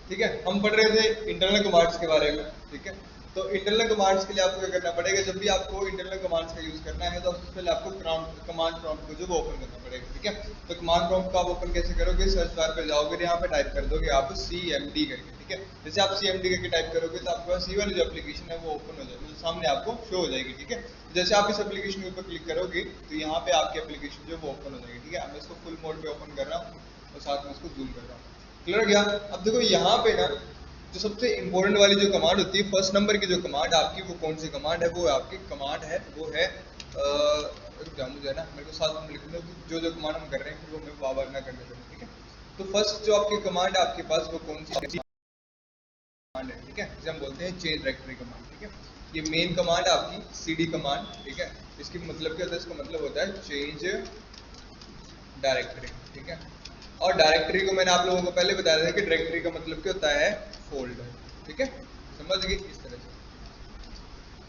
ठीक है, हम पढ़ रहे थे इंटरनल कमांड्स के बारे में। ठीक है, तो इंटरनल कमांड्स के लिए आपको क्या करना पड़ेगा, जब भी आपको इंटरनल कमांड्स का यूज करना है तो सबसे पहले आपको कमांड प्रॉम्प्ट को जो वो ओपन करना पड़ेगा। ठीक है, तो कमांड प्रॉम्प्ट को आप ओपन कैसे करोगे, सर्च बार पे जाओगे, यहाँ पे टाइप कर दोगे आप CMD करके। ठीक है, जैसे आप CMD करके टाइप करोगे तो आपके पास ये वाली जो एप्लीकेशन है वो ओपन हो जाएगी, मतलब सामने आपको शो हो जाएगी। ठीक है, जैसे आप इस एप्लीकेशन के ऊपर क्लिक करोगे तो यहाँ पे आपकी एप्लीकेशन जो वो ओपन हो जाएगी। ठीक है, मैं इसको फुल मोड पे ओपन कर रहा हूँ और साथ में इसको जूम कर रहा हूँ। क्लियर हो गया? अब देखो यहाँ पे ना जो सबसे इंपॉर्टेंट वाली जो कमांड होती है, फर्स्ट नंबर की जो कमांड आपकी, वो कौन सी कमांड है, वो आपकी कमांड है, वो है मुझे है ना, मेरे को साथ में लिखना जो कमांड हम कर रहे हैं फिर वो मैं बार बार ना करने दूँ। ठीक है, तो फर्स्ट जो आपकी कमांड है आपके पास वो कौन सी कमांड है? ठीक है, जिसे हम बोलते हैं चेंज डायरेक्टरी कमांड। ठीक है, ये मेन कमांड है आपकी CD कमांड। ठीक है, इसकी मतलब क्या होता है, इसका मतलब होता है चेंज डायरेक्टरी। ठीक है, और डायरेक्टरी को मैंने आप लोगों को पहले बताया था कि डायरेक्टरी का मतलब क्या होता है, फोल्डर। ठीक है, समझ गए? इस तरह से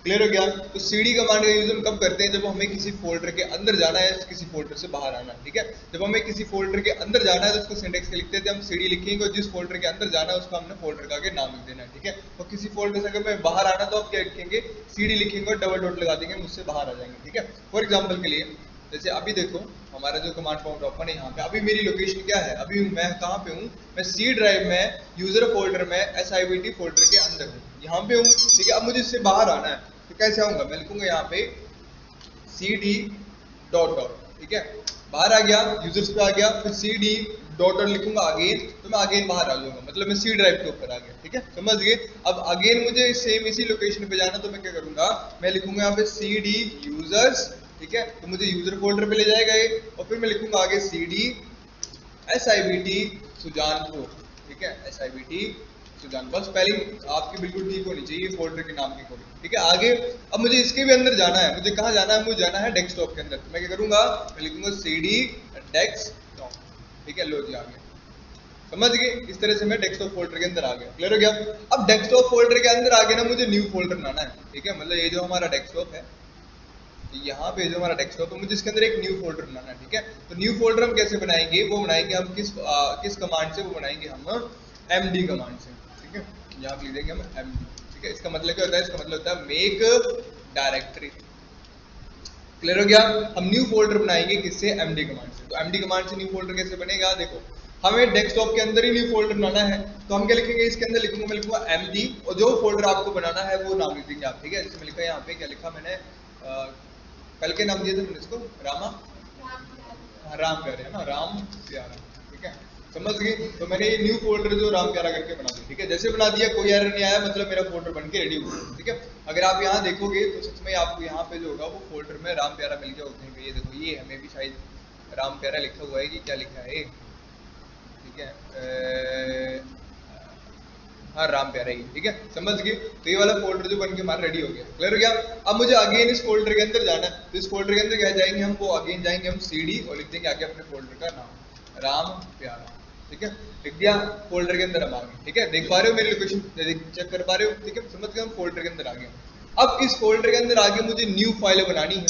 क्लियर हो गया? तो CD कमांड का यूज हम कब करते हैं, जब हमें किसी फोल्डर के अंदर जाना है, किसी फोल्डर से बाहर आना है। ठीक है, जब हमें किसी फोल्डर के अंदर जाना है तो उसको सिंटेक्स के लिखते थे हम CD लिखेंगे और जिस फोल्डर के अंदर जाना है उसका हमने फोल्डर का आगे नाम लिख देना है। ठीक है, और किसी फोल्डर से अगर मैं बाहर आना तो आप क्या लिखेंगे, CD लिखेंगे और डबल डॉट लगा देंगे, मुझसे बाहर आ जाएंगे। ठीक है, फॉर एग्जाम्पल के लिए जैसे अभी देखो हमारा जो कमांड प्रॉम्प्ट ओपन है यहाँ पे, अभी मेरी लोकेशन क्या है, अभी मैं कहाँ पे हूँ, मैं C ड्राइव में यूजर फोल्डर में SIVT फोल्डर के अंदर हूँ, यहाँ पे हूँ। ठीक है, अब मुझे इससे बाहर आना है तो कैसे आऊंगा, मैं लिखूंगा यहाँ पे CD डॉट डॉट। ठीक है, बाहर आ गया, यूजर्स पे आ गया, फिर CD डॉट डॉट लिखूंगा अगेन, तो मैं अगेन बाहर आ जाऊंगा, मतलब मैं C ड्राइव के ऊपर आ गया। ठीक है, समझ गए? अब अगेन मुझे सेम इसी लोकेशन पे जाना, तो मैं क्या करूंगा, मैं लिखूंगा यहाँ पे CD यूजर्स। ठीक है, तो मुझे यूजर फोल्डर पे ले जाएगा ये, और फिर मैं लिखूंगा आगे CD SIVT सुजानपुर। ठीक है, SIVT सुजान, बस स्पेलिंग आपकी बिल्कुल ठीक होनी चाहिए फोल्डर के नाम की कोई। ठीक है, आगे अब मुझे इसके भी अंदर जाना है, मुझे कहाँ जाना है, मुझे जाना है डेस्कटॉप के अंदर, तो मैं क्या करूंगा, मैं लिखूंगा CD डेस्कटॉप। ठीक है, लो जी आ गया, समझ गए? इस तरह से मैं डेस्कटॉप फोल्डर के अंदर आ गया। क्लियर हो गया? अब डेस्कटॉप फोल्डर के अंदर आगे ना मुझे न्यू फोल्डर बनाना है। ठीक है, मतलब ये जो हमारा डेस्कटॉप है, यहाँ पे जो हमारा डेस्कटॉप है, मुझे इसके अंदर एक न्यू फोल्डर बनाना है। ठीक है, तो न्यू फोल्डर हम कैसे बनाएंगे, वो बनाएंगे हम किस कमांड से, वो बनाएंगे हम MD कमांड से। ठीक है, यहाँ पे लिख देंगे हम MD। ठीक है, इसका मतलब क्या होता है, इसका मतलब होता है मेक डायरेक्टरी। क्लियर हो गया? हम न्यू फोल्डर बनाएंगे किससे, MD कमांड से। तो MD कमांड से न्यू फोल्डर कैसे बनेगा, देखो हमें डेस्कटॉप के अंदर ही न्यू फोल्डर बनाना है, तो हम क्या लिखेंगे, इसके अंदर लिखूंगा, मैं लिखूंगा MD, और जो फोल्डर आपको बनाना है वो नाम लिख देंगे आप। ठीक है, जैसे मैं लिखा यहाँ पे, क्या लिखा मैंने, कल के नाम दिए थे मैंने इसको, रामा, राम प्यारे, है ना, राम प्यारा। ठीक है, समझ गए? तो मैंने ये न्यू फोल्डर जो राम प्यारा करके बना दिया। ठीक है, जैसे बना दिया कोई एरर नहीं आया, मतलब मेरा फोल्डर बन के रेडी हो गया। ठीक है, अगर आप यहाँ देखोगे तो सच में आपको यहाँ पे जो होगा वो फोल्डर में राम प्यारा मिल गया होते हैं। ये देखो, ये हमें भी शायद राम प्यारा लिखा हुआ है कि क्या लिखा है। ठीक है, हाँ राम प्यारा ही। ठीक है, समझ गए? तो ये वाला फोल्डर जो बन के हमारा रेडी हो गया। क्लियर हो गया? अब मुझे अगेन इस फोल्डर के अंदर जाना है, तो इस फोल्डर के अंदर क्या जाएंगे हम, वो अगेन जाएंगे हम CD और लिख देंगे आगे अपने फोल्डर का नाम, राम प्यारा। ठीक है, लिख दिया, फोल्डर के अंदर हम आ गए। ठीक है, देख पा रहे हो मेरी लोकेशन, चेक कर पा रहे हो? ठीक है, समझ गए? हम फोल्डर के अंदर आ गए। अब इस फोल्डर के अंदर आगे मुझे न्यू फाइल बनानी है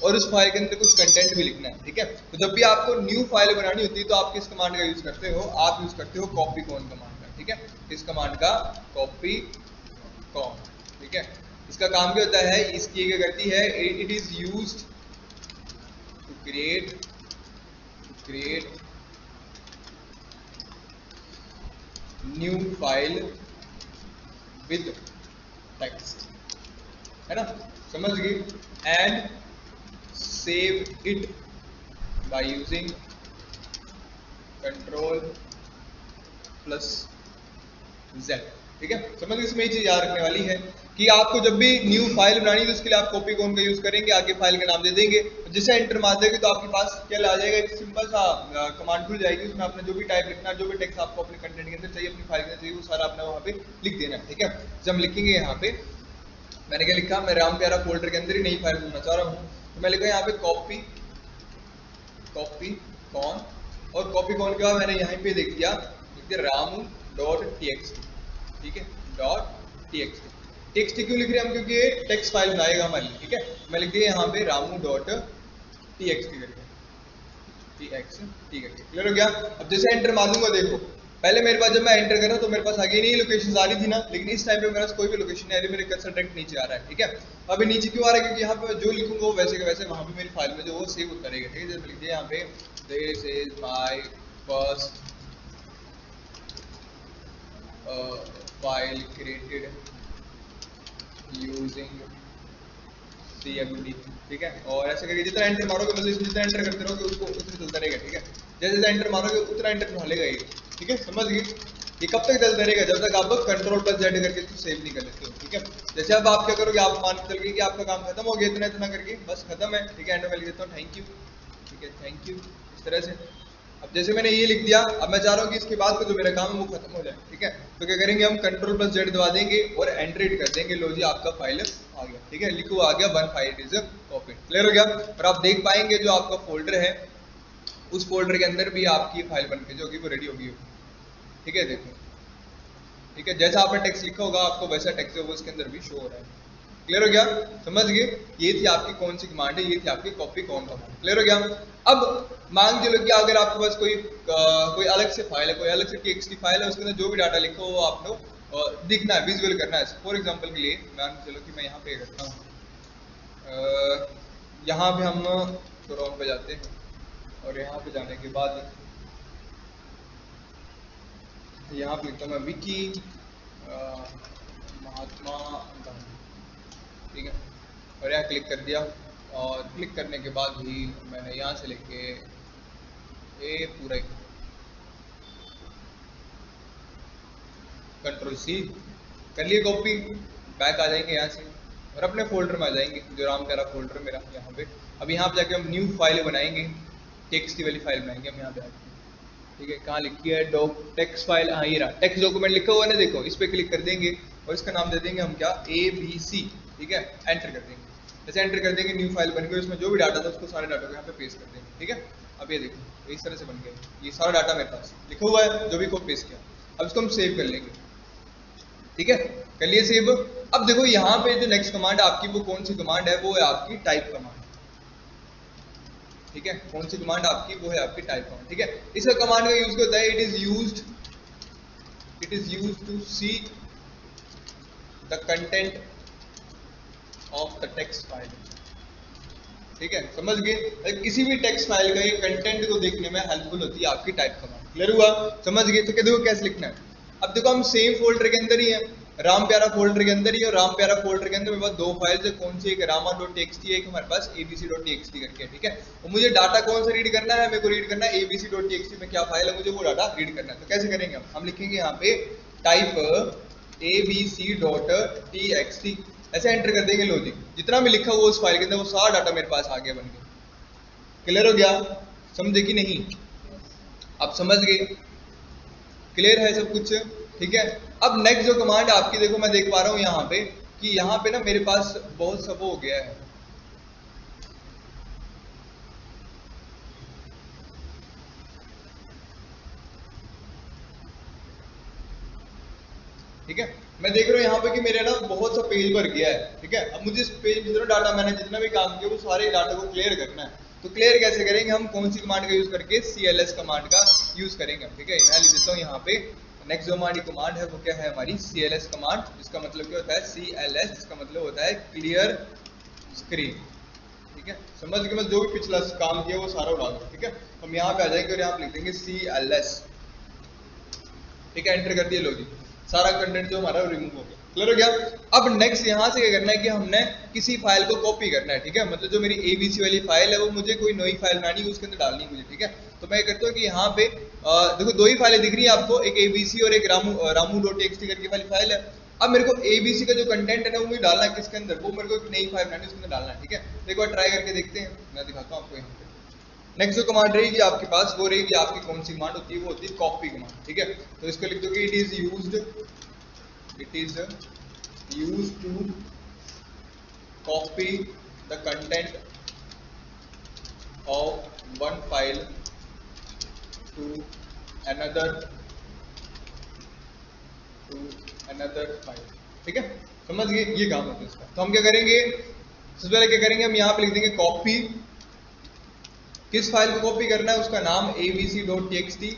और उस फाइल के अंदर कुछ कंटेंट भी लिखना है। ठीक है, तो जब भी आपको न्यू फाइल बनानी होती है तो आप किस कमांड का यूज करते हो, आप यूज करते हो कॉपी कॉन कमांड का। ठीक है, इस कमांड का कॉपी कॉन। ठीक है, इसका काम क्या होता है, इसकी क्या करती है, it is used to create new file with text, है ना, समझ गई, and save it by using Ctrl+Z। ठीक है, समझ गए? इसमें ये चीज याद रखने वाली है कि आपको जब भी न्यू फाइल बनानी है तो उसके लिए आप कॉपी कॉन का यूज करेंगे, आगे फाइल का नाम दे देंगे, जैसे एंटर मार देंगे तो आपके पास क्या आ जाएगा, एक सिंपल सा कमांड खुल जाएगी, उसमें आपने जो भी टाइप लिखना, जो भी टेक्स्ट आपको अपने कंटेंट के अंदर चाहिए, अपनी फाइल के अंदर चाहिए, वो सारा आपने वहाँ पे लिख देना है। ठीक है, जब हम लिखेंगे यहाँ पे, मैंने क्या लिखा, मैं राम प्यारा फोल्डर के अंदर ही नई फाइल बनाना चाह रहा हूँ, तो मैं लिखा यहाँ पे कॉपी कॉन, और कॉपी कॉन के बाद मैंने यहाँ पे लिख दिया ramu.txt। ठीक है, .txt क्यों लिख रहे हैं हम, क्योंकि ये टेक्स्ट फाइल बनाएगा हमारे लिए। ठीक है, मैं लिख दिया यहाँ पे ramu.txt करके, txt करके। क्लियर हो गया? अब जैसे एंटर मारूंगा देखो पहले मेरे पास जब मैं एंटर कर रहा तो मेरे पास आगे नहीं लोकेशन आ रही थी ना, लेकिन इस टाइम पे मेरे पास कोई भी लोकेशन नहीं आ रही, मेरे कर्सर डायरेक्ट नीचे आ रहा है। ठीक है, अभी नीचे क्यों आ रहा है? क्योंकि यहाँ पे जो लिखूंगा वो वैसे के वैसे वहाँ पे मेरी फाइल में जो वो सेव होता रहेगा। ठीक है, जैसे लिख दिया यहाँ पे this is my first file created using CMD। ठीक है, और ऐसे करके जितना एंटर मारोगे मतलब इसमें जितना एंटर करते रहोगे उसको उतना चलता रहेगा। ठीक है, जैसे जैसे एंटर मारोगे उतना एंटर ढालेगा ये। ठीक है, समझ गए? ये कब तक चलता रहेगा? जब तक आप Ctrl+Z करके इसको सेव नहीं कर लेते हो। ठीक है, जैसे अब आप क्या करोगे, आप मान के चल गए कि आपका काम खत्म हो गया इतना इतना करके, बस खत्म है। ठीक है, एंड में लिख देता हूँ थैंक यू। ठीक है, थैंक यू, इस तरह से। अब जैसे मैंने ये लिख दिया, अब मैं चाह रहा हूँ कि इसके बाद का जो मेरा काम है वो खत्म हो जाए। ठीक है, तो क्या करेंगे हम Ctrl+Z दबा देंगे और एंटर हिट कर देंगे। लो जी, आपका फाइल आ गया। ठीक है, लिखो आ गया, one file is copied. Clear हो गया? और आप देख पाएंगे जो आपका फोल्डर है उस फोल्डर के अंदर भी आपकी फाइल बन के जो कि वो रेडी होगी। ठीक है, देखो। ठीक है, जैसा आपने टेक्स्ट लिखा होगा आपको वैसा टेक्स्ट है वो इसके अंदर भी शो हो रहा है। क्लियर हो गया? समझ गए? ये थी आपकी कौन सी कमांड है, ये थी आपकी कॉपी कौन कमांड। क्लियर हो गया? अब मान के चलो कि अगर आपके पास कोई अलग से फाइल है, कोई अलग से टेक्स्ट की फाइल है, उसके अंदर जो भी डाटा लिखो वो आपको दिखना है, विजुअल करना है। फॉर एग्जांपल के लिए मान के चलो कि मैं यहाँ पे करता हूँ, यहाँ पे हम क्रोम पे जाते हैं और यहाँ पे जाने के बाद यहाँ पे लिखता हूँ मैं विकी महात्मा गांधी। ठीक है, और यहाँ क्लिक कर दिया, और क्लिक करने के बाद ही मैंने यहाँ से लेके ये पूरा Ctrl+C कर लिए कॉपी, बैक आ जाएंगे यहाँ से और अपने फोल्डर में आ जाएंगे, जो राम प्यारा फोल्डर मेरा यहाँ पे। अब यहाँ पे जाके हम न्यू फाइल बनाएंगे, टेक्स्ट वाली फाइल बनाएंगे हम यहाँ पे आके। ठीक है, कहाँ लिखी है? टेक्स्ट फाइल, हाँ ये रहा, टेक्स्ट डॉक्यूमेंट लिखा हुआ है ना, देखो इस पे क्लिक कर देंगे और इसका नाम दे देंगे हम क्या, ABC। ठीक है, एंटर कर देंगे। जैसे एंटर कर देंगे न्यू फाइल बन गई, उसमें जो भी डाटा था उसको सारे डाटा को यहाँ पे पेस्ट कर देंगे। ठीक है, अब ये देखो इस तरह से बन गया, ये सारा डाटा मेरे पास लिखा हुआ है जो भी कोड पेस्ट किया। अब इसको हम सेव कर लेंगे। ठीक है, कर लिए सेव। अब देखो यहाँ पे जो नेक्स्ट कमांड आपकी वो कौन सी कमांड है? वो है आपकी टाइप कमांड। ठीक है, कौन सी कमांड आपकी? वो है आपकी टाइप कमांड। ठीक है, इस कमांड का यूज होता है, it is used to see the content of the text file. ठीक है, समझ गए? किसी भी टेक्स्ट फाइल का ये कंटेंट को देखने में हेल्पफुल होती है आपकी टाइप कमांड। क्लियर हुआ? समझ गए? तो क्या देखो कैसे लिखना है। अब देखो हम सेम फोल्डर के अंदर ही है, राम प्यारा फोल्डर के अंदर ही, और राम प्यारा फोल्डर के अंदर मेरे पास दो फाइल्स है। कौन सी? एक rama.txt, एक हमारे पास abc.txt करके। ठीक है, और मुझे डाटा कौन सा रीड करना है? मेरे को रीड करना है abc.txt में क्या फाइल है, मुझे वो डाटा रीड करना है। तो कैसे करेंगे हम लिखेंगे यहाँ पे टाइप abc.txt, ऐसे एंटर कर देंगे। लो जी, जितना भी लिखा हुआ उस फाइल के अंदर वो सारा डाटा मेरे पास आ गया, बन गया। क्लियर हो गया? समझे कि नहीं? आप समझ गए? क्लियर है सब कुछ? ठीक है, अब नेक्स्ट जो कमांड आपकी, देखो मैं देख पा रहा हूँ यहाँ पे कि यहाँ पे ना मेरे पास बहुत सब हो गया है। ठीक है, मैं देख रहा हूँ यहाँ पे कि मेरे ना बहुत सा पेज भर गया है। ठीक है, अब मुझे इस पेज में जितना डाटा मैंने जितना भी काम किया वो सारे डाटा को क्लियर करना है। तो क्लियर कैसे करेंगे हम? कौन सी कमांड का यूज करके? CLS कमांड का यूज करेंगे। ठीक है, मैं लिख देता हूँ यहाँ पे नेक्स्ट जो हमारी कमांड है वो क्या है? हमारी CLS कमांड, जिसका मतलब क्या होता है? CLS, जिसका मतलब होता है क्लियर स्क्रीन। ठीक है, समझ के मैं जो भी पिछला काम किया वो सारा उड़ा दूँ। ठीक है, हम यहाँ पे आ जाएंगे और यहाँ पे लिख देंगे CLS। ठीक है, एंटर कर दिए। लो जी, सारा कंटेंट जो हमारा रिमूव हो गया। क्लियर हो गया? अब नेक्स्ट यहाँ से क्या करना है कि हमने किसी फाइल को कॉपी करना है। ठीक है, मतलब जो मेरी ABC वाली फाइल है वो मुझे कोई नई फाइल बनानी है, उसके अंदर डालनी है मुझे। ठीक है, तो मैं करता हूँ कि यहाँ पे देखो दो ही फाइलें दिख रही है आपको, एक ABC और एक ramu.txt करके वाली फाइल है। अब मेरे को ABC का जो कंटेंट है ना वो मुझे डालना है किसके अंदर? वो मेरे को एक नई फाइल बनानी है, उसके अंदर डालना है। ठीक है, तो एक बार ट्राई करके देखते हैं, मैं दिखाता हूँ आपको यहाँ पे। नेक्स्ट जो कमांड रहेगी आपके पास वो रहेगी आपकी कौन सी कमांड होती है? वो होती है कॉपी कमांड। ठीक है, तो इसको लिख दो कि it is used to copy the content of one file to another file. ठीक है, समझ गए? ये काम होता है इसका। तो हम क्या करेंगे? सबसे पहले क्या करेंगे? हम यहाँ पे लिख देंगे कॉपी, किस फाइल को कॉपी करना है? उसका नाम abc.txt,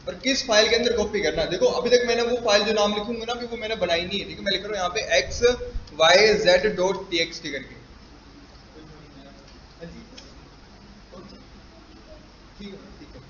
और किस फाइल के अंदर कॉपी करना है। देखो अभी तक मैंने वो फाइल जो नाम लिखूंगा ना, अभी वो मैंने बनाई नहीं है, ठीक है। मैं लिख रहा हूँ यहाँ पे xyz.txt करके, ठीक है ठीक है।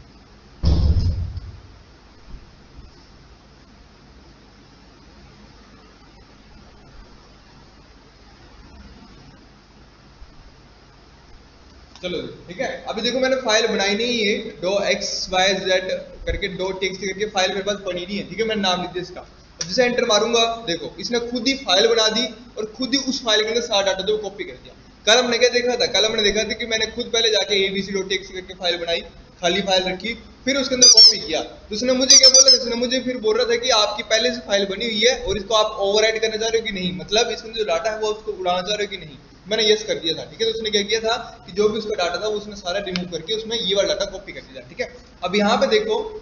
चलो ठीक है, अभी देखो मैंने फाइल बनाई नहीं है, .xyz करके .txt करके फाइल मेरे पास बनी नहीं है, ठीक है। मैंने नाम लिख दिया इसका। अब जैसे एंटर मारूंगा, देखो इसने खुद ही फाइल बना दी और खुद ही उस फाइल के अंदर सारा डाटा जो कॉपी कर दिया। कल हमने क्या देखा था, कल हमने देखा था कि मैंने खुद पहले जाके abc.txt करके फाइल बनाई, खाली फाइल रखी, फिर उसके अंदर कॉपी किया। तो उसने मुझे क्या बोला, उसने मुझे फिर बोल रहा था कि आपकी पहले से फाइल बनी हुई है और इसको आप ओवरराइट करना चाह रहे हो कि नहीं, मतलब इसमें जो डाटा है वो उसको उड़ाना चाह रहे हो कि नहीं। मैंने यस कर दिया था, ठीक है। तो उसने क्या किया था कि जो भी उसका डाटा था वो उसने सारा रिमूव करके उसमें ये वाला डाटा कॉपी कर दिया, ठीक है। अब यहाँ पे देखो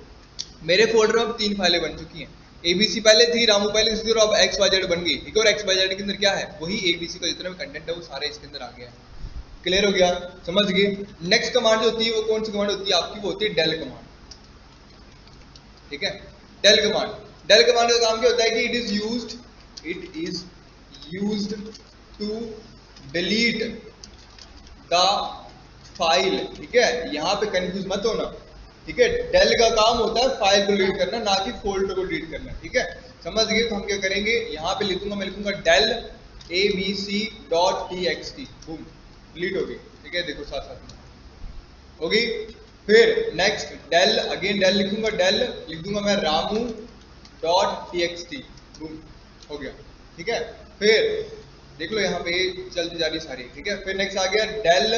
मेरे फोल्डर में अब 3 फाइलें बन चुकी हैं। एबीसी पहले थी, रामू पहले थी, और अब XYZ बन गई, ठीक है। और XYZ के अंदर क्या है, वही एबीसी का जितना भी कंटेंट है वो सारे इसके अंदर आ गया है। क्लियर हो गया, समझ गए। नेक्स्ट कमांड जो होती है वो कौन सी कमांड होती है आपकी, वो होती है डेल कमांड, ठीक है। डेल कमांड, डेल कमांड का काम क्या होता है कि it is used to delete the file, ठीक है। यहाँ पे कंफ्यूज मत होना, ठीक है। डेल का काम होता है फाइल को डिलीट करना, ना कि फोल्डर को डिलीट करना, ठीक है। समझ गए। तो हम क्या करेंगे, यहाँ पे लिखूंगा, मैं लिखूंगा डेल abc.txt, बूम, डिलीट हो गई, ठीक है। देखो साथ साथ में होगी। फिर नेक्स्ट डेल, अगेन डेल लिखूंगा, डेल लिख दूंगा मैं ramu.txt, बूम, हो गया, ठीक है। फिर देख लो यहाँ पे चलती जा रही सारी, ठीक है। फिर नेक्स्ट आ गया डेल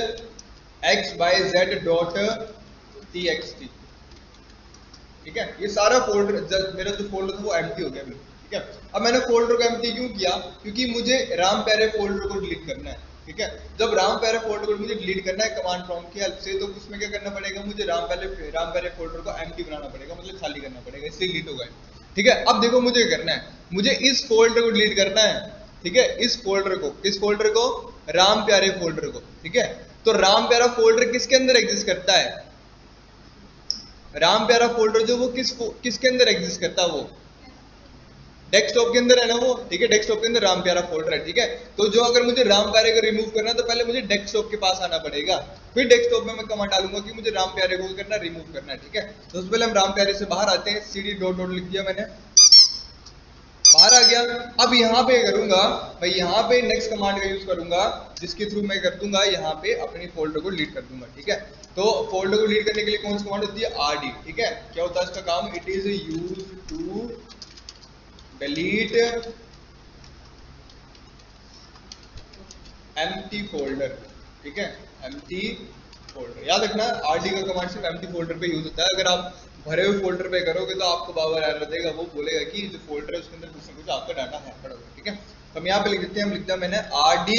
xyz.txt, ठीक है। ये सारा फोल्डर, मेरा जो फोल्डर था वो एम्प्टी हो गया अभी, ठीक है। अब मैंने फोल्डर को एम्प्टी क्यों किया, क्योंकि मुझे राम प्यारे फोल्डर को डिलीट करना है, ठीक है। जब राम प्यारे फोल्डर को मुझे डिलीट करना है कमांड प्रॉम्प्ट की हेल्प से, तो उसमें क्या करना पड़ेगा, मुझे राम प्यारे फोल्डर को एम्प्टी बनाना पड़ेगा, मतलब खाली करना पड़ेगा, इससे डिलीट हो गए, ठीक है। अब देखो मुझे क्या करना है, मुझे इस फोल्डर को डिलीट करना है, ठीक है। इस फोल्डर को, किस फोल्डर को, राम प्यारे फोल्डर को, ठीक है। तो राम प्यारा फोल्डर किसके अंदर एग्जिस्ट करता है, राम प्यारा फोल्डर जो वो किसके अंदर एग्जिस्ट करता है, वो डेस्कटॉप के अंदर है ना वो, ठीक है। डेस्कटॉप के अंदर राम प्यारा फोल्डर है, ठीक है। तो जो अगर मुझे राम प्यारे को रिमूव करना है तो पहले मुझे डेस्कटॉप के पास आना पड़ेगा, फिर डेस्कटॉप में मैं कमांड डालूंगा कि मुझे राम प्यारे को करना, रिमूव करना है, ठीक है। तो सबसे पहले हम राम प्यारे से बाहर आते हैं, cd डॉट लिख दिया मैंने, बाहर आ गया। अब यहाँ पे करूंगा मैं, यहाँ पे नेक्स्ट कमांड का यूज करूंगा, जिसके थ्रू मैं कर दूंगा यहाँ पे अपनी फोल्डर को डिलीट कर दूंगा, ठीक है। तो फोल्डर को डिलीट करने के लिए कौन सी कमांड होती है, rd, ठीक है। क्या होता है इसका काम, it is used to delete empty folder, ठीक है। एम्प्टी फोल्डर याद रखना, rd का कमांड सिर्फ एम्प्टी फोल्डर पे यूज होता है। अगर आप भरे हुए फोल्डर पे करोगे तो आपको बार-बार एरर देगा, वो बोलेगा कि जो फोल्डर है उसके अंदर कुछ ना कुछ आपका डाटा है पड़ा हुआ, ठीक है। तो हम यहाँ पे लिख देते हैं, हम लिखता है मैंने rd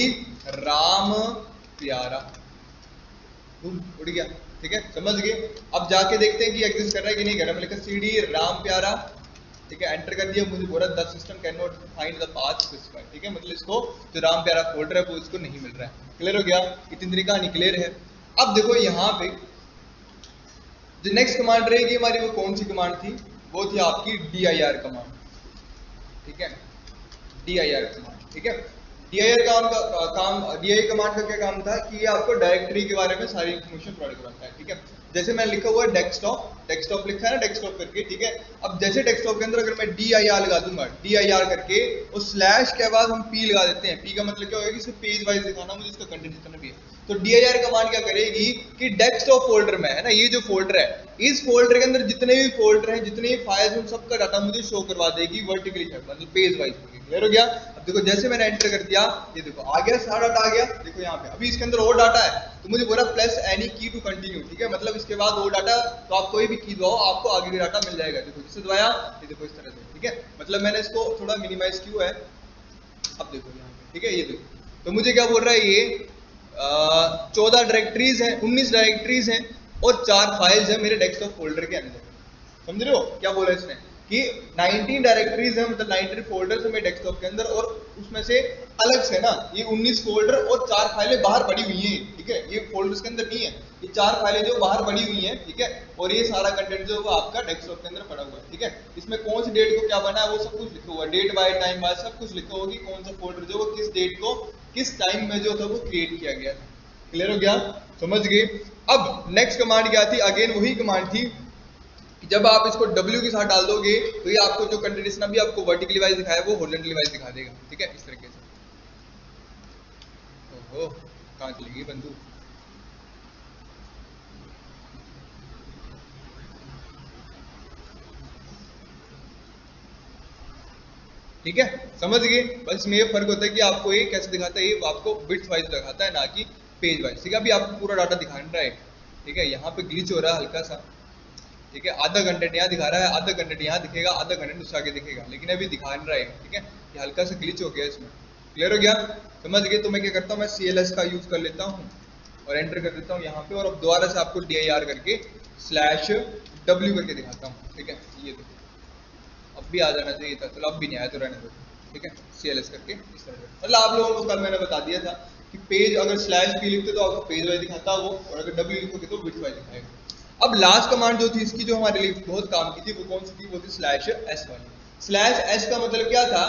राम प्यारा, उड़ गया, ठीक है। समझ गए। अब जाके देखते हैं कि एग्जिस्ट कर रहा है कि नहीं कर रहा। मैं लिखा cd राम प्यारा, ठीक है, एंटर कर दिया। मुझे बोला the system can not find the path specified, ठीक है। मतलब इसको जो राम प्यारा फोल्डर है वो इसको नहीं मिल रहा है। क्लियर हो गया, इतनी तरीका नहीं क्लियर है। अब देखो यहाँ पे जो नेक्स्ट कमांड रहेगी हमारी, वो कौन सी कमांड थी, वो थी आपकी dir कमांड, ठीक है। dir कमांड, ठीक है। dir कमांड का क्या काम था कि ये आपको डायरेक्टरी के बारे में सारी इंफॉर्मेशन प्रोवाइड कराता है, ठीक है। जैसे मैं लिखा हुआ है डेस्कटॉप लिखा है ना, डेस्कटॉप करके, ठीक है। अब जैसे डेस्कटॉप के अंदर अगर मैं dir लगा दूंगा, dir करके उस स्लैश के बाद हम p लगा देते हैं। p का मतलब क्या होगा कि सिर्फ पेज वाइज दिखाना, मुझे इसका कंटेंट जितना भी है। तो dir कमांड क्या करेगी कि डेस्कटॉप फोल्डर में है ना, ये जो फोल्डर है, इस फोल्डर के अंदर जितने भी फोल्डर हैं, जितने भी फाइल्स हैं, सबका डाटा मुझे शो करवा देगी वर्टिकली, मतलब पेज वाइज। क्लियर हो गया। अब देखो जैसे मैंने एंटर कर दिया, ये देखो आ गया, सारा डाटा आ गया। देखो यहाँ पे अभी इसके अंदर और डाटा है, तो मुझे बोला प्लस एनी की टू कंटिन्यू, ठीक है। मतलब इसके बाद और डाटा, तो आप कोई भी की दबाओ आपको आगे भी डाटा मिल जाएगा। देखो जिससे दबाया, ये देखो इस तरह से, ठीक है। मतलब मैंने इसको थोड़ा मिनिमाइज किया है। अब देखो यहाँ पे, ठीक है, ये देखो, तो मुझे क्या बोल रहा है, ये 14 डायरेक्टरीज हैं, 19 डायरेक्टरीज हैं और 4 फाइल्स हैं मेरे डेस्कटॉप फोल्डर के अंदर। समझ रहे हो क्या बोला इसने कि 19 डायरेक्टरीज हैं, मतलब 19 फोल्डर्स हैं मेरे डेस्कटॉप के अंदर, और उसमें से अलग से ना ये 19 फोल्डर और 4 फाइलें बाहर पड़ी हुई हैं, ठीक है। ये फोल्डर्स के अंदर नहीं है, ये 4 फाइलें जो बाहर पड़ी हुई हैं, ठीक है, और ये सारा कंटेंट जो है वो आपका डेस्कटॉप के अंदर पड़ा हुआ है, ठीक है। इसमें कौन सी डेट को क्या बना है वो सब कुछ लिखा हुआ है, डेट बाय टाइम बाय सब कुछ लिखा होगा कि कौन सा फोल्डर जो वो किस डेट को किस टाइम में जो था वो क्रिएट किया गया था। क्लियर हो गया, समझ गए। अब नेक्स्ट कमांड क्या थी, अगेन वही कमांड थी कि जब आप इसको W के साथ डाल दोगे तो ये आपको जो कंटेंट अभी आपको वर्टिकली वाइज दिखाया वो हॉरिजॉन्टली वाइज दिखा देगा, ठीक है, इस तरीके से। ओहो, कहाँ चली गई बंदूक? ठीक है, समझ गए। बस इसमें ये फर्क होता है कि आपको ये कैसे दिखाता है, ये आपको बिट्स वाइज दिखाता है ना कि पेज वाइज, ठीक है। अभी आपको पूरा डाटा दिखा रहा है, ठीक है, यहाँ पे ग्लिच हो रहा है हल्का सा, ठीक है, आधा कंटेंट यहाँ दिखा रहा है, आधा कंटेंट यहाँ दिखेगा, आधा कंटेंट उससे आगे दिखेगा, लेकिन अभी दिखा नहीं रहा है, ठीक है, ये हल्का सा ग्लिच हो गया इसमें। क्लियर हो गया, समझ गए। तो मैं क्या करता हूँ, मैं CLS का यूज कर लेता हूँ और एंटर कर देता हूँ यहाँ पे, और अब दोबारा से आपको DIR करके /W करके दिखाता हूँ, ठीक है। ये देखो अब भी आ जाना चाहिए था, चलो अब भी नहीं आया तो रहने दो, ठीक है। CLS करके इस तरह से, मतलब आप लोगों को कल मैंने बता दिया था कि पेज अगर /P लिखते तो आपको पेज वाइज दिखाता वो, और अगर W लिखोगे तो बिट वाइज दिखाएगा। अब लास्ट कमांड जो थी इसकी, जो हमारे लिए बहुत काम की थी, वो कौन सी थी, वो थी /S वाली। /S का मतलब क्या था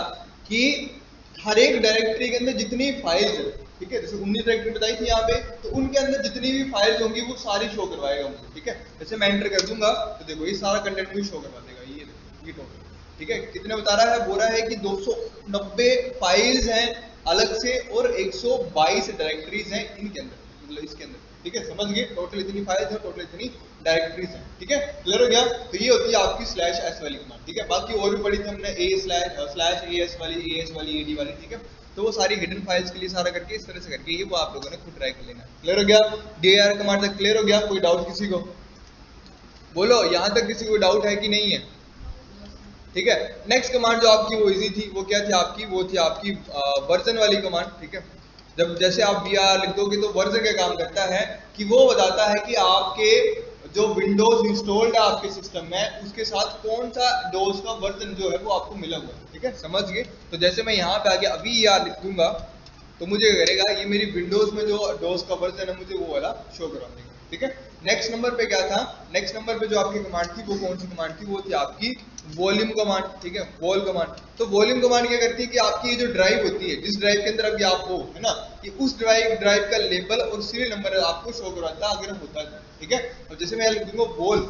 कि हर एक डायरेक्टरी के अंदर जितनी फाइल्स है, ठीक है, जैसे 19 डायरेक्टरी बताई थी यहाँ पे, तो उनके अंदर जितनी भी फाइल्स होंगी वो सारी शो करवाएगा मुझे, ठीक है। जैसे मैं एंटर कर दूंगा तो देखो ये सारा कंटेंट मुझे शो करवा देगा, ये टोटल, ठीक है। कितने बता रहा है, बोल रहा है कि 290 फाइल्स हैं अलग से और 122 डायरेक्टरीज हैं इनके अंदर, मतलब इसके अंदर, ठीक है, समझ गए। टोटल इतनी फाइल्स है, टोटल इतनी डायरेक्टरीज हैं, ठीक है, क्लियर हो गया। तो ये होती है आपकी /S वाली कमांड, ठीक है। बाकी और भी पढ़ी थी हमने /AS वाली, AS वाली, AD वाली, ठीक है। तो वो सारी हिडन फाइल्स के लिए सारा करके इस तरह से करके ये वो आप लोगों ने खुद ट्राई कर लेना। क्लियर हो गया, DIR कमांड तक क्लियर हो गया? कोई डाउट किसी को? बोलो, यहां तक किसी को डाउट है कि नहीं है? ठीक है। नेक्स्ट कमांड जो आपकी वो इजी थी, वो क्या थी आपकी, वो थी आपकी वर्जन वाली कमांड, ठीक है। जब जैसे आप BR लिख दोगे तो वर्जन क्या काम करता है कि वो बताता है कि आपके जो विंडोज इंस्टॉल्ड है आपके सिस्टम में उसके साथ कौन सा डोज का वर्जन जो है वो आपको मिला हुआ है, ठीक है, समझ गए। तो जैसे मैं यहाँ पे आके अभी ER लिख दूंगा तो मुझे करेगा ये मेरी विंडोज में जो डोज का वर्जन है मुझे वो वाला शो करा देगा, ठीक है। नेक्स्ट नंबर पे क्या था, नेक्स्ट नंबर पे जो आपकी कमांड थी वो कौन सी कमांड थी, वो थी आपकी वॉल्यूम कमांड, ठीक है, वॉल कमांड। तो वॉल्यूम कमांड क्या करती है कि आपकी ये जो ड्राइव होती है, जिस ड्राइव के अंदर अभी आप हो, है ना, कि उस ड्राइव का लेबल और सीरियल नंबर आपको शो करवाता है अगर होता है, ठीक है। और जैसे मैं लिख दूंगा वॉल,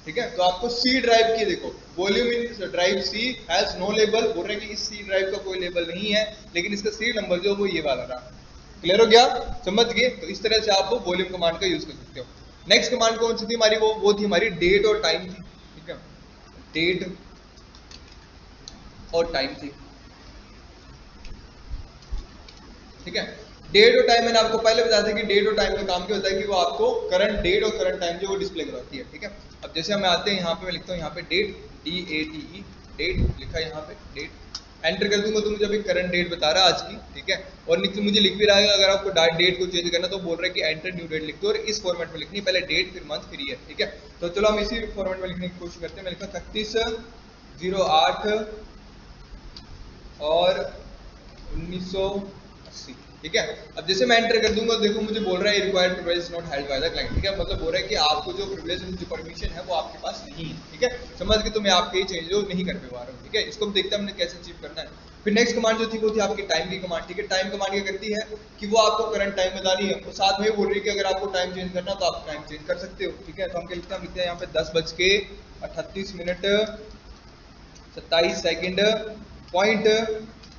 ठीक है, तो आपको C ड्राइव की देखो, volume in drive C has no label, बोल रहे हैं कि इस C ड्राइव का कोई लेबल नहीं है, लेकिन इसका सीरियल नंबर जो वो ये वाला रहा। क्लियर हो गया, समझ गए। तो इस तरह से आप वॉल्यूम कमांड का यूज कर सकते हो। नेक्स्ट कमांड कौन सी थी हमारी, वो थी हमारी डेट और टाइम थी, ठीक है, डेट और टाइम थी, ठीक है। डेट और टाइम मैंने आपको पहले बताया था कि डेट और टाइम का काम क्या होता है कि वो आपको करंट डेट और करंट टाइम जो वो डिस्प्ले करवाती है, ठीक है। अब जैसे हम आते हैं यहाँ पे, मैं लिखता हूँ यहाँ पे डेट, DATE, डेट लिखा है यहाँ पे, डेट एंटर कर दूंगा तो मुझे अभी करंट डेट बता रहा है आज की, ठीक है। और नीचे मुझे लिख भी रहा है अगर आपको डेट को चेंज करना तो बोल रहा है कि एंटर न्यू डेट लिख दो, और इस फॉर्मेट में लिखनी, पहले डेट फिर मंथ फिर ईयर, ठीक है। तो चलो हम इसी फॉर्मेट में लिखने की कोशिश करते हैं। मैं लिखा 31/08 और 1980, ठीक है। अब जैसे मैं एंटर कर दूंगा देखो मुझे बोल रहा है required privilege not held by the client, ठीक है, मतलब बोल रहा है कि आपको जो प्रिविलेज जो परमिशन है वो आपके पास नहीं है, ठीक है, समझ के तो मैं आपके चेंज जो नहीं कर पा रहा हूँ, ठीक है। इसको देखते हैं हमने कैसे अचीव करना है। फिर नेक्स्ट कमांड जो थी वो थी आपकी टाइम की कमांड, ठीक है। टाइम कमांड क्या करती है कि वो आपको करंट टाइम बता रही है और साथ में बोल रही है कि अगर आपको टाइम चेंज करना तो आप टाइम चेंज कर सकते हो, ठीक है। तो हम क्या लिखते हैं, यहाँ पे 10:38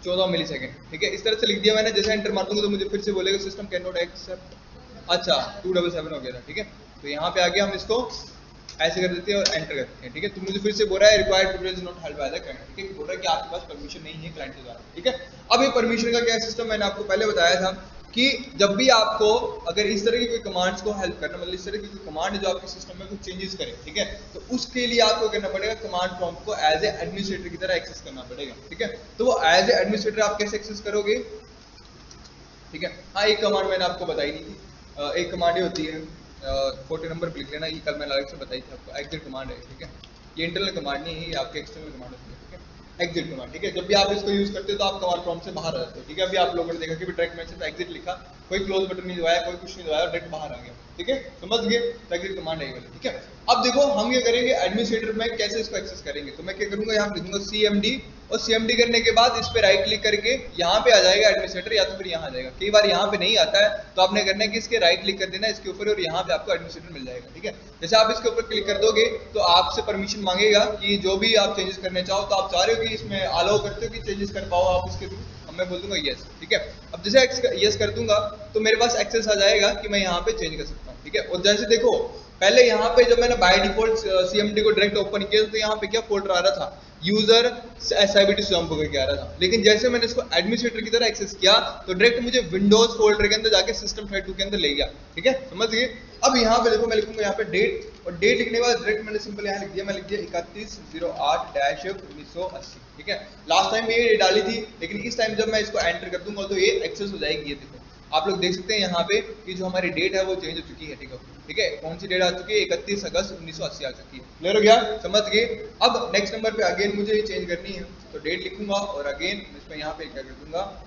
.14 मिली सेकेंड, ठीक है, इस तरह से लिख दिया मैंने। जैसे एंटर मार दूंगा तो मुझे फिर से बोलेगा सिस्टम कैन नॉट एक्सेप्ट, अच्छा 277 हो गया था, ठीक है। तो यहाँ पे आगे हम इसको ऐसे कर देते हैं और एंटर करते हैं, ठीक है। तो मुझे फिर से बोल रहा है required privilege not held by the client, ठीक है, बोल रहा है कि आपके पास परमिशन नहीं है क्लाइंट के द्वारा, ठीक है। अब ये परमिशन का क्या सिस्टम मैंने आपको पहले बताया था कि जब भी आपको अगर इस तरह की कोई कमांड्स को हेल्प करना, मतलब इस तरह की कोई कमांड है जो आपके सिस्टम में कुछ चेंजेस करे, ठीक है, तो उसके लिए आपको करना पड़ेगा कमांड प्रॉम्प्ट को एज ए एडमिनिस्ट्रेटर की तरह एक्सेस करना पड़ेगा, ठीक है। तो वो एज ए एडमिनिस्ट्रेटर आप कैसे एक्सेस करोगे, ठीक है। हाँ, एक कमांड मैंने आपको बताई नहीं थी, एक कमांड ये होती है 40 नंबर लिख लेना, ये कल मैंने अलग से बताई थी आपको, एग्जिट कमांड है, ठीक है। ये इंटरनल कमांड नहीं है, ये आपके एक्सटर्नल कमांड होती है, ठीक है। एग्जिट कमांड, ठीक है। जब भी आप इसको यूज करते हो तो आप कमांड प्रॉम्प्ट से बाहर आ जाते हो, ठीक है। अभी आप लोगों ने देखा कि डायरेक्ट मैंने सिर्फ एग्जिट लिखा, कोई क्लोज बटन नहीं दबाया, कोई कुछ नहीं दबाया, डायरेक्ट बाहर आ गया, ठीक है। समझ गए, एग्जिट कमांड है वाली, ठीक है। अब देखो हम ये करेंगे एडमिनिस्ट्रेटर में कैसे इसको एक्सेस करेंगे। तो मैं क्या करूंगा, यहाँ पे लिखूंगा CMD, और CMD करने के बाद इस पे राइट क्लिक करके यहाँ पे आ जाएगा एडमिनिस्ट्रेटर, या तो फिर यहाँ आ जाएगा। कई बार यहाँ पे नहीं आता है तो आपने करना है कि इसके राइट क्लिक कर देना है इसके ऊपर, और यहाँ पे आपको एडमिनिस्ट्रेटर मिल जाएगा, ठीक है। जैसे आप इसके ऊपर क्लिक कर दोगे तो आपसे परमिशन मांगेगा कि जो भी आप चेंजेस करने चाहो, तो आप चाह रहे हो कि इसमें अलाउ करते हो कि चेंजेस कर पाओ आप इसके थ्रू, मैं बोल दूंगा यस, ठीक है। अब जैसे यस कर दूंगा तो मेरे पास एक्सेस आ जाएगा कि मैं यहाँ पे चेंज कर सकता हूँ, ठीक है। और जैसे देखो पहले यहाँ पे जब मैंने बाय डिफॉल्ट CMD को डायरेक्ट ओपन किया तो यहाँ पे क्या फोल्डर आ रहा था, यूजर SIBT स्वयं करके आ रहा था। लेकिन जैसे मैंने इसको एडमिनिस्ट्रेटर की तरह एक्सेस किया तो डायरेक्ट मुझे विंडोज फोल्डर के अंदर जाके सिस्टम थ्रेड 2 के अंदर ले गया, ठीक है। समझ गए। अब यहाँ पे देखो मैं लिखूंगा यहाँ पे डेट, और डेट लिखने के बाद डायरेक्ट मैंने सिंपल यहाँ लिख दिया, मैं लिख दिया 31/08-1980, ठीक है। लास्ट टाइम ये डाली थी, लेकिन इस टाइम जब मैं इसको एंटर कर दूंगा तो ये एक्सेस हो जाएगी। ये देखो आप लोग देख सकते हैं यहाँ पे कि जो हमारी डेट है वो चेंज हो चुकी है, ठीक है, ठीक है। कौन सी डेट आ चुकी है, 31 अगस्त 1980 आ चुकी है। क्लियर हो गया, समझ गए। अब नेक्स्ट नंबर पे अगेन मुझे ये चेंज करनी है, तो डेट लिखूंगा और अगेन इसमें यहाँ पे क्या कर दूंगा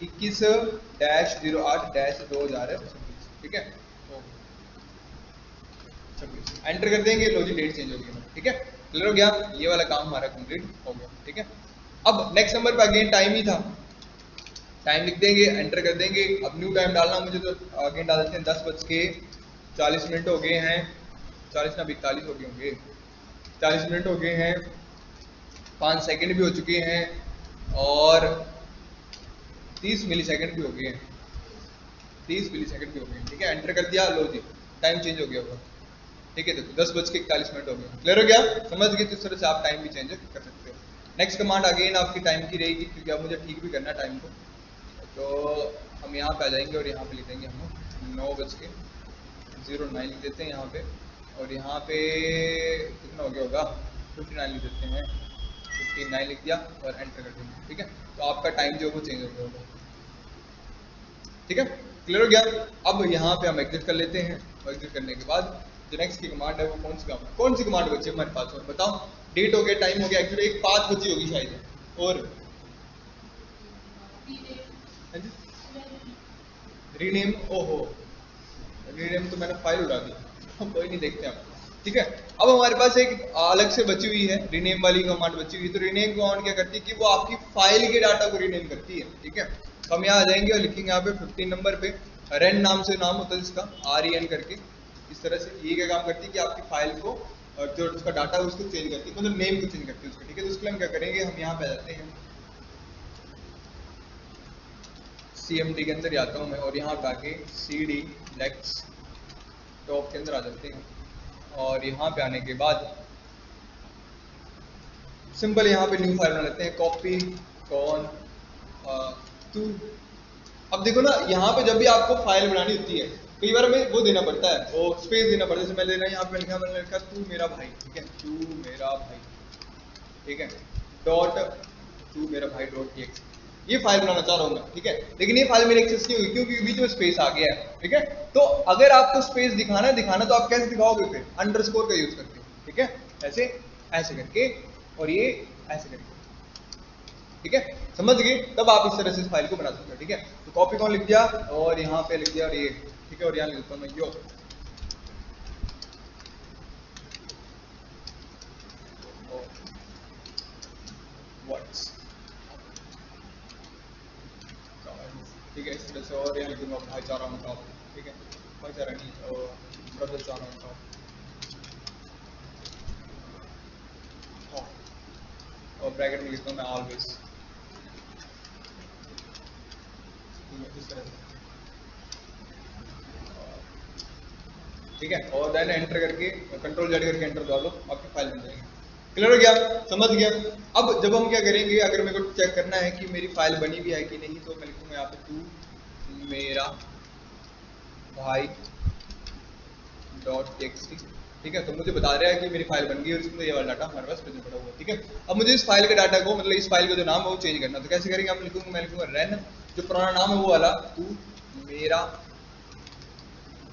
21-08-2026, ठीक है। 26 एंटर कर देंगे, लो जी डेट चेंज हो गई, ठीक है। क्लियर हो गया, ये वाला काम हमारा कंप्लीट हो गया, ठीक है। अब नेक्स्ट नंबर पे अगेन टाइम ही था, टाइम लिख देंगे, एंटर कर देंगे। अब न्यू टाइम डालना मुझे, तो अगेन डाल देते हैं 10:40 हो गए हैं, 40 ना 42 हो गए होंगे, 40 मिनट हो गए हैं, 5 सेकंड भी हो चुके हैं, और 30 मिलीसेकंड भी हो गए हैं, 30 मिलीसेकंड भी हो गए, ठीक है। एंटर कर दिया, लो जी टाइम चेंज हो गया होगा, ठीक है। देखो 10:41 हो गया। क्लियर हो गया, समझ गए। तो इस तरह से आप टाइम भी चेंज कर सकते हो। नेक्स्ट कमांड अगेन आपकी टाइम की रहेगी, क्योंकि अब मुझे ठीक भी करना है टाइम को। तो हम यहाँ पे आ जाएंगे और यहाँ पे लिख देंगे हम 9:09 लिख देते हैं यहाँ पे, और यहाँ पे कितना हो गया होगा 59 लिख देते हैं, 59 लिख दिया और एंटर कर देंगे, ठीक है। तो आपका टाइम जो है वो चेंज हो गया होगा, ठीक है। क्लियर हो गया। अब यहाँ पे हम एग्जिट कर लेते हैं, और एग्जिट करने के बाद जो नेक्स्ट की कमांड है वो कौन सी कमांड बची है हमारे पास, और बताओ। डेट हो गया, टाइम हो गया, एक्चुअली एक 5 बची होगी शायद, और रीनेम, ओहो रीनेम तो मैंने फाइल उड़ा दी, कोई नहीं, देखते हैं, ठीक है। अब हमारे पास एक अलग से बची हुई है रीनेम वाली कमांड बची हुई है। तो रीनेम कमांड क्या करती है कि वो आपकी फाइल के डाटा को रीनेम करती है, ठीक है। तो हम यहाँ आ जाएंगे और लिखेंगे यहाँ पे 15 नंबर पे रेन नाम से नाम होता है जिसका, REN करके, इस तरह से। ये क्या काम करती है कि आपकी फाइल को और जो उसका डाटा है उसको चेंज करती है, मतलब नेम को चेंज करती है उसका, ठीक है। तो उसके लिए हम क्या करेंगे, हम यहाँ पे आ जाते हैं CMD के अंदर जाता हूँ मैं, और यहाँ पे आके CD डेस्कटॉप के अंदर आ जाते हैं, और यहाँ पे आने के बाद सिंपल यहाँ पे न्यू फाइल बना लेते हैं, कॉपी कॉन टू। अब देखो ना, यहाँ पे जब भी आपको फाइल बनानी होती है कई बार हमें वो देना पड़ता है, वो स्पेस देना पड़ता है। जैसे मैं लेना यहाँ पे मैंने लिखा तू मेरा भाई, ठीक है, तू मेरा भाई, ठीक है, डॉट तू मेरा भाई .txt, ये फाइल बनाना चाह रहा हूँ मैं, ठीक है। लेकिन ये फाइल मेरे एक्सेस नहीं हुई क्योंकि बीच में स्पेस आ गया है, ठीक है। तो अगर आपको स्पेस दिखाना है तो आप कैसे दिखाओगे, फिर अंडरस्कोर का यूज करके, ठीक है, ऐसे ऐसे करके, और ये ऐसे करके, ठीक है, समझ गए। तब आप इस तरह से इस फाइल को बना सकते हो, ठीक है। तो कॉपी कौन लिख दिया, और यहाँ पे लिख दिया, और ये, ठीक है, और यहाँ लिख देता हूँ मैं यो, ठीक है, इस तरह से। और यहाँ लिख दूंगा भाईचारा मचाओ, ठीक है, भाईचारा नहीं, और ब्रदर चारा मचाओ, और ब्रैकेट में लिखता हूँ मैं ऑलवेज, इस तरह से, ठीक है। और देन एंटर करके Ctrl+Z करके एंटर दबा दो, आपकी फाइल बन जाएगी। क्लियर हो गया, समझ गया। अब जब हम क्या करेंगे, अगर मेरे को चेक करना है कि मेरी फाइल बनी भी है कि नहीं, तो मैं लिखूंगा यहाँ पे तू मेरा भाई .txt, ठीक है। तो मुझे बता रहा है कि मेरी फाइल बन गई और इसमें ये वाला डाटा हमारे पास प्रेजेंट पड़ा हुआ है, ठीक है। अब मुझे इस फाइल के डाटा को, मतलब इस फाइल का जो नाम है वो चेंज करना, तो कैसे करेंगे, मैं लिखूंगा रेन, जो पुराना नाम है वो वाला, तू मेरा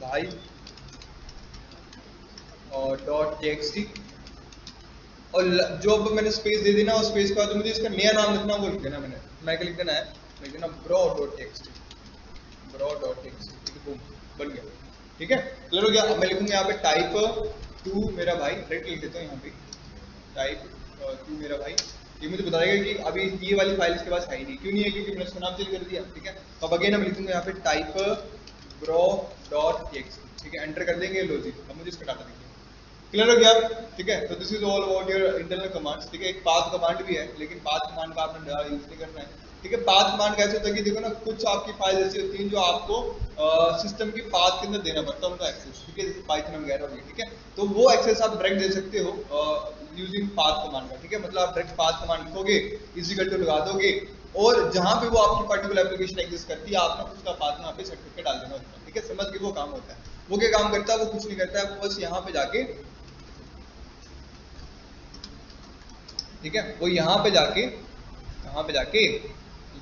भाई और .txt, और जो अब मैंने स्पेस दे दी ना, उस स्पेस के बाद मुझे इसका नया नाम लिखना, वो लिख देना मैंने, मैं क्या लिख देना है, लिख देना bro.txt, bro.txt, ठीक है, बूम, बन गया, ठीक है, क्लियर हो गया। अब मैं लिखूंगा यहाँ पे टाइप टू मेरा भाई, राइट लिख देता हूँ यहाँ पे, टाइप टू मेरा भाई, ये मुझे बताएगा कि अभी ये वाली फाइल इसके पास है ही नहीं, क्यों नहीं है, क्योंकि मैंने उसका नाम चेंज कर दिया, ठीक है। तो अब अगेन हम लिखूंगा यहाँ पे टाइप bro.txt, ठीक है, एंटर कर देंगे, लो जी, अब मुझे इसका डाटा देखिए, क्लियर हो गया, ठीक है। तो this is all about your internal commands, ठीक है। एक पाथ कमांड भी है, लेकिन पाथ कमांड का आपने यूज नहीं करना है, ठीक है। पाथ कमांड कैसे होता है कि देखो ना, कुछ आपकी फाइल ऐसी होती हैं जो आपको सिस्टम की पाथ के अंदर देना पड़ता है उनका एक्सेस, ठीक है, जैसे पाइथन वगैरह हो गई, ठीक है। तो वो एक्सेस आप डायरेक्ट दे सकते हो यूजिंग पाथ कमांड का, ठीक है। मतलब आप डायरेक्ट पाथ कमांड लिखोगे, इक्वल टू लगा दोगे, और जहां पे वो आपकी पर्टिकुलर एप्लीकेशन एग्जिस्ट करती है, आपने उसका पाथ वहां पे सेट करके डाल देना होता है, ठीक है। समझ के वो काम होता है। वो क्या काम करता है, वो कुछ नहीं करता है, वो बस यहाँ पे जाके, ठीक है, वो यहाँ पे जाके, यहाँ पे जाके,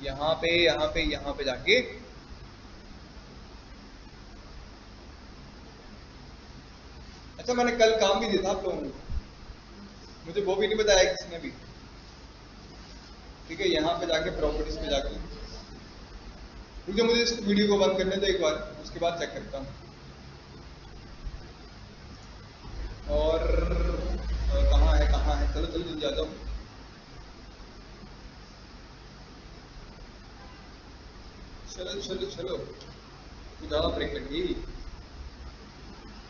यहाँ पे, यहाँ पे, यहाँ पे जाके, अच्छा मैंने कल काम भी दिया था आप लोगों को, मुझे वो भी नहीं बताया किसने भी, ठीक है। यहाँ पे जाके प्रॉपर्टीज पे जाके, क्योंकि मुझे इस वीडियो को बंद करने दो एक बार, उसके बाद चेक करता हूँ। और कहाँ है, कहाँ है, चलो चलो जल्दी आ जाओ, चलो चलो चलो, तो ज्यादा ब्रेक लग गई,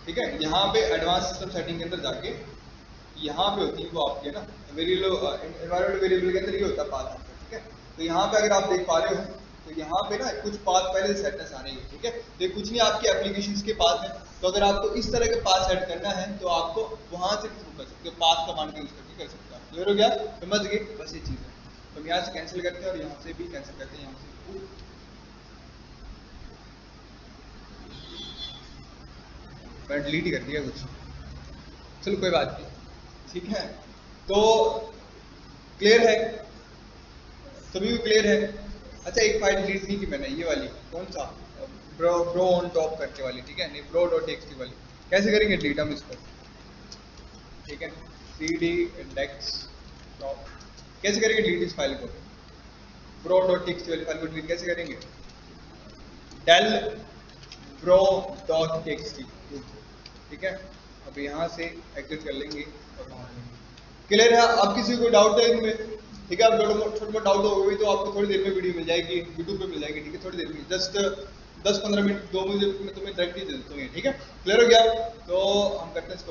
ठीक है। यहाँ पे एडवांस सिस्टम सेटिंग के अंदर जाके, यहाँ पे होती है वो आपके ना वेरिएबल, एनवायरमेंट वेरिएबल के अंदर ये होता है पाथ आपका, ठीक है। तो यहाँ पे अगर आप देख पा रहे हो, तो यहाँ पे ना कुछ पाथ पहले सेटनेस आ रही है, ठीक है। तो कुछ नहीं, आपकी एप्लीकेशंस के पाथ है, तो अगर आपको इस तरह के पाथ सेट करना है, तो आपको वहां से थ्रू कर सकते हो, पाथ कमांड का यूज करके कर सकते हो। क्लियर हो गया, समझ गए, बस ये चीज है। तो हम यहाँ से कैंसिल करते हैं और यहाँ से भी कैंसिल करते हैं, यहाँ से मैं डिलीट ही कर दिया कुछ, चलो कोई बात नहीं, ठीक है। तो क्लियर है, सभी को क्लियर है। अच्छा एक फाइल डिलीट नहीं की मैंने, ये वाली कौन सा, ब्रो ऑन टॉप करके वाली, ठीक है, नहीं bro.txt वाली, कैसे करेंगे डिलीट हम इसको, ठीक है, cd index टॉप, कैसे करेंगे डिलीट इस फाइल को, bro.txt वाली फाइल को डिलीट कैसे करेंगे, del bro.txt, ठीक है। अब यहाँ से एग्जिट कर लेंगे और क्लियर है। अब किसी को डाउट है इनमें, ठीक है, अब छोटा मोटा डाउट हो गई तो आपको थोड़ी देर में वीडियो मिल जाएगी, यूट्यूब पे मिल जाएगी, ठीक है, थोड़ी देर में, जस्ट 10-15 मिनट, 2 मिनट में तुम्हें डायरेक्टली दे देता हूँ, ठीक है, क्लियर हो गया। तो हम करते हैं इसको